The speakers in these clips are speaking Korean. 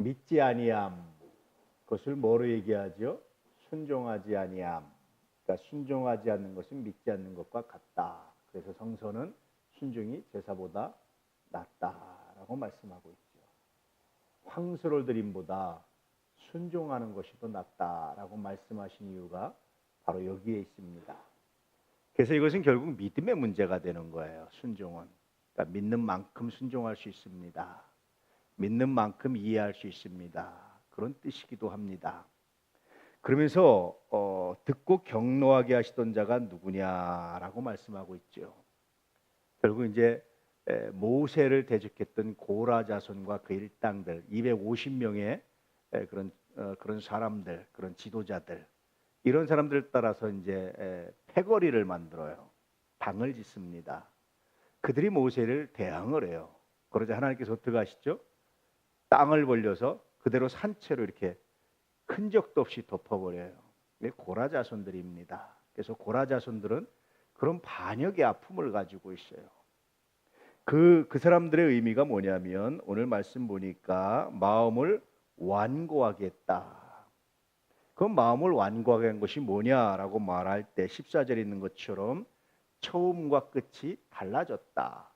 믿지 아니함, 그것을 뭐로 얘기하죠? 순종하지 아니함. 그러니까 순종하지 않는 것은 믿지 않는 것과 같다. 그래서 성서는 순종이 제사보다 낫다라고 말씀하고 있죠. 황소를 드림보다 순종하는 것이 더 낫다라고 말씀하신 이유가 바로 여기에 있습니다. 그래서 이것은 결국 믿음의 문제가 되는 거예요. 순종은. 그러니까 믿는 만큼 순종할 수 있습니다. 믿는 만큼 이해할 수 있습니다. 그런 뜻이기도 합니다. 그러면서 듣고 경노하게 하시던 자가 누구냐라고 말씀하고 있죠. 결국 이제 모세를 대적했던 고라 자손과 그 일당들 250명의 그런 사람들, 그런 지도자들, 이런 사람들을 따라서 이제 패거리를 만들어요. 당을 짓습니다. 그들이 모세를 대항을 해요. 그러자 하나님께서 어떻게 하시죠? 땅을 벌려서 그대로 산채로 이렇게 흔적도 없이 덮어버려요. 고라 자손들입니다. 그래서 고라 자손들은 그런 반역의 아픔을 가지고 있어요. 그 사람들의 의미가 뭐냐면 오늘 말씀 보니까 마음을 완고하게 했다. 그 마음을 완고하게 한 것이 뭐냐라고 말할 때 14절에 있는 것처럼 처음과 끝이 달라졌다.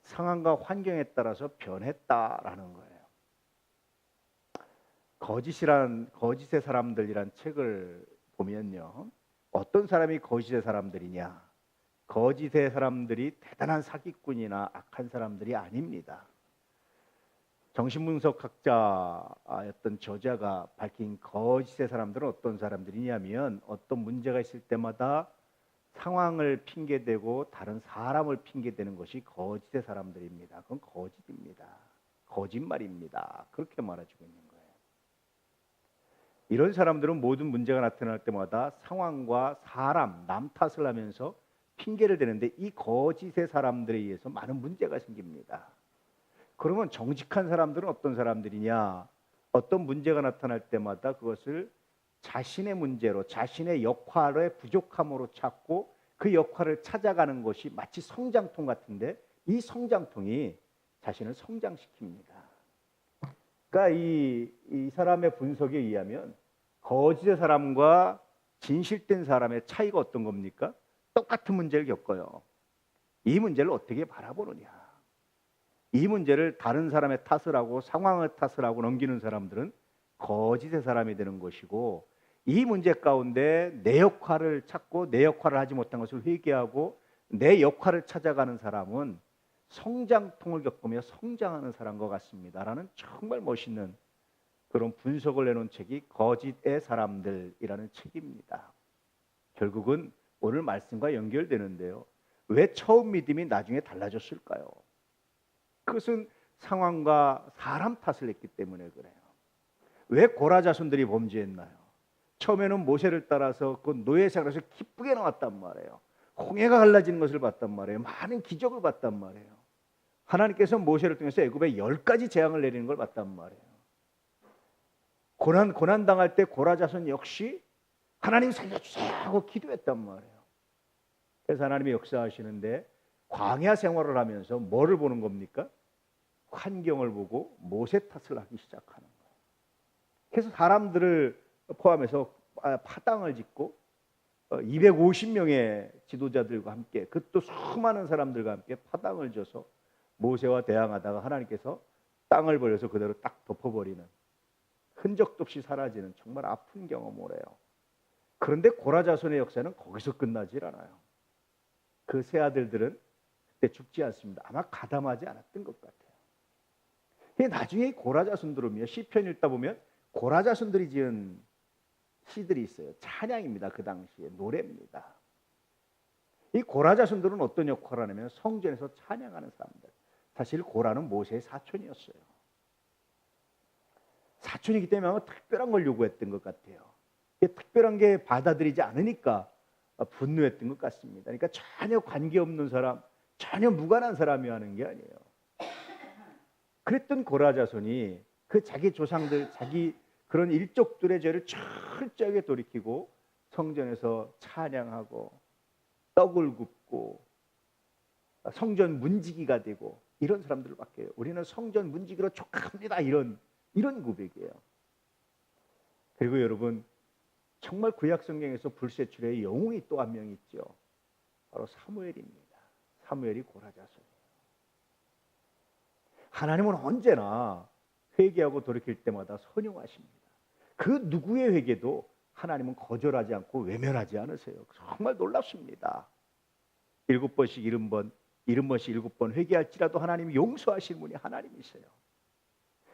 상황과 환경에 따라서 변했다라는 거예요. 거짓의 사람들이란 책을 보면요, 어떤 사람이 거짓의 사람들이냐? 거짓의 사람들이 대단한 사기꾼이나 악한 사람들이 아닙니다. 정신분석학자였던 저자가 밝힌 거짓의 사람들은 어떤 사람들이냐면 어떤 문제가 있을 때마다 상황을 핑계대고 다른 사람을 핑계대는 것이 거짓의 사람들입니다. 그건 거짓입니다. 거짓말입니다. 그렇게 말해주고 있는 거예요. 이런 사람들은 모든 문제가 나타날 때마다 상황과 사람, 남 탓을 하면서 핑계를 대는데 이 거짓의 사람들에 의해서 많은 문제가 생깁니다. 그러면 정직한 사람들은 어떤 사람들이냐? 어떤 문제가 나타날 때마다 그것을 자신의 문제로, 자신의 역할의 부족함으로 찾고 그 역할을 찾아가는 것이 마치 성장통 같은데 이 성장통이 자신을 성장시킵니다. 그러니까 이 사람의 분석에 의하면 거짓의 사람과 진실된 사람의 차이가 어떤 겁니까? 똑같은 문제를 겪어요. 이 문제를 어떻게 바라보느냐? 이 문제를 다른 사람의 탓을 하고 상황의 탓을 하고 넘기는 사람들은 거짓의 사람이 되는 것이고, 이 문제 가운데 내 역할을 찾고 내 역할을 하지 못한 것을 회개하고 내 역할을 찾아가는 사람은 성장통을 겪으며 성장하는 사람과 같습니다라는 정말 멋있는 그런 분석을 내놓은 책이 거짓의 사람들이라는 책입니다. 결국은 오늘 말씀과 연결되는데요. 왜 처음 믿음이 나중에 달라졌을까요? 그것은 상황과 사람 탓을 했기 때문에 그래요. 왜 고라 자손들이 범죄했나요? 처음에는 모세를 따라서 그 노예 생활에서 기쁘게 나왔단 말이에요. 홍해가 갈라지는 것을 봤단 말이에요. 많은 기적을 봤단 말이에요. 하나님께서 모세를 통해서 애굽에 10가지 재앙을 내리는 걸 봤단 말이에요. 고난 당할 때 고라 자손 역시 하나님 살려주세요 하고 기도했단 말이에요. 그래서 하나님이 역사하시는데 광야 생활을 하면서 뭐를 보는 겁니까? 환경을 보고 모세 탓을 하기 시작하는 거예요. 그래서 사람들을 포함해서 파당을 짓고 250명의 지도자들과 함께 그것도 수많은 사람들과 함께 파당을 져서 모세와 대항하다가 하나님께서 땅을 벌려서 그대로 딱 덮어버리는, 흔적도 없이 사라지는 정말 아픈 경험을 해요. 그런데 고라 자손의 역사는 거기서 끝나질 않아요. 그 세 아들들은 그때 죽지 않습니다. 아마 가담하지 않았던 것 같아요. 나중에 고라 자손들은요, 시편 읽다 보면 고라 자손들이 지은 시들이 있어요. 찬양입니다. 그 당시에 노래입니다. 이 고라 자손들은 어떤 역할을 하냐면 성전에서 찬양하는 사람들. 사실 고라는 모세의 사촌이었어요. 사촌이기 때문에 아마 특별한 걸 요구했던 것 같아요. 특별한 게 받아들이지 않으니까 분노했던 것 같습니다. 그러니까 전혀 관계없는 사람, 전혀 무관한 사람이 하는 게 아니에요. 그랬던 고라 자손이 그 자기 조상들, 자기 그런 일족들의 죄를 철저하게 돌이키고 성전에서 찬양하고 떡을 굽고 성전 문지기가 되고 이런 사람들을 바뀌어요. 우리는 성전 문지기로 족합니다 이런 이런 고백이에요. 그리고 여러분, 정말 구약 성경에서 불세출의 영웅이 또 한 명 있죠. 바로 사무엘입니다. 사무엘이 고라자손이에요. 하나님은 언제나 회개하고 돌이킬 때마다 선용하십니다. 그 누구의 회개도 하나님은 거절하지 않고 외면하지 않으세요. 정말 놀랍습니다. 7번씩 70번, 70번씩 7번 회개할지라도 하나님이 용서하시는 분이 하나님이세요.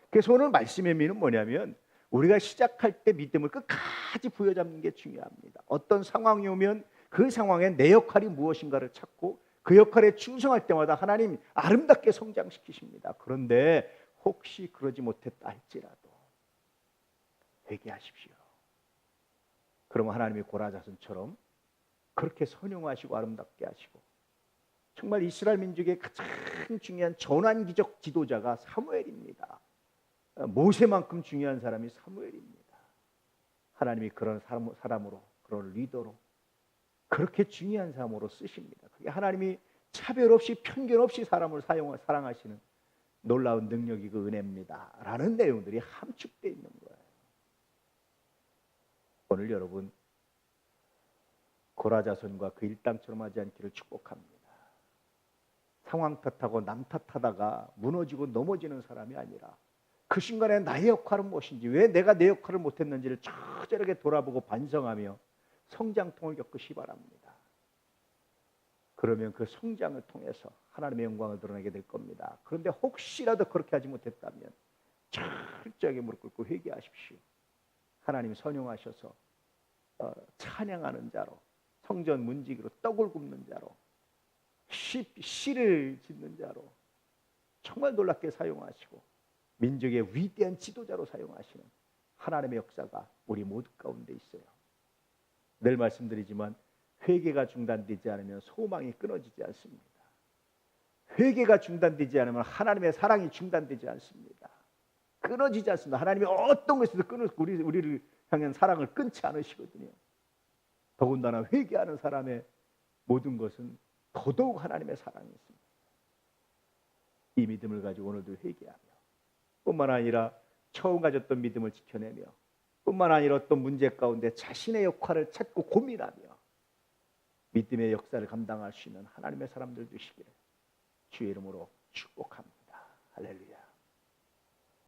그래서 오늘 말씀의 의미는 뭐냐면, 우리가 시작할 때 믿음을 끝까지 부여잡는 게 중요합니다. 어떤 상황이 오면 그 상황에 내 역할이 무엇인가를 찾고 그 역할에 충성할 때마다 하나님 아름답게 성장시키십니다. 그런데 혹시 그러지 못했다 할지라도 회개하십시오. 그러면 하나님이 고라자손처럼 그렇게 선용하시고 아름답게 하시고, 정말 이스라엘 민족의 가장 중요한 전환기적 지도자가 사무엘입니다. 모세만큼 중요한 사람이 사무엘입니다. 하나님이 그런 사람으로, 그런 리더로, 그렇게 중요한 사람으로 쓰십니다. 그게 하나님이 차별 없이 편견 없이 사람을 사랑하시는 놀라운 능력이고 은혜입니다 라는 내용들이 함축되어 있는 거예요. 오늘 여러분, 고라자손과 그 일당처럼 하지 않기를 축복합니다. 상황 탓하고 남 탓하다가 무너지고 넘어지는 사람이 아니라, 그 순간에 나의 역할은 무엇인지, 왜 내가 내 역할을 못했는지를 처절하게 돌아보고 반성하며 성장통을 겪으시 바랍니다. 그러면 그 성장을 통해서 하나님의 영광을 드러내게 될 겁니다. 그런데 혹시라도 그렇게 하지 못했다면 철저하게 무릎 꿇고 회개하십시오. 하나님 선용하셔서 찬양하는 자로, 성전 문지기로, 떡을 굽는 자로, 시를 짓는 자로 정말 놀랍게 사용하시고 민족의 위대한 지도자로 사용하시는 하나님의 역사가 우리 모두 가운데 있어요. 늘 말씀드리지만 회개가 중단되지 않으면 소망이 끊어지지 않습니다. 회개가 중단되지 않으면 하나님의 사랑이 중단되지 않습니다. 끊어지지 않습니다. 하나님이 어떤 것에서 우리를 향한 사랑을 끊지 않으시거든요. 더군다나 회개하는 사람의 모든 것은 더더욱 하나님의 사랑이 있습니다. 이 믿음을 가지고 오늘도 회개하며, 뿐만 아니라 처음 가졌던 믿음을 지켜내며, 뿐만 아니라 어떤 문제 가운데 자신의 역할을 찾고 고민하며 믿음의 역사를 감당할 수 있는 하나님의 사람들 되시기를 주의 이름으로 축복합니다. 할렐루야.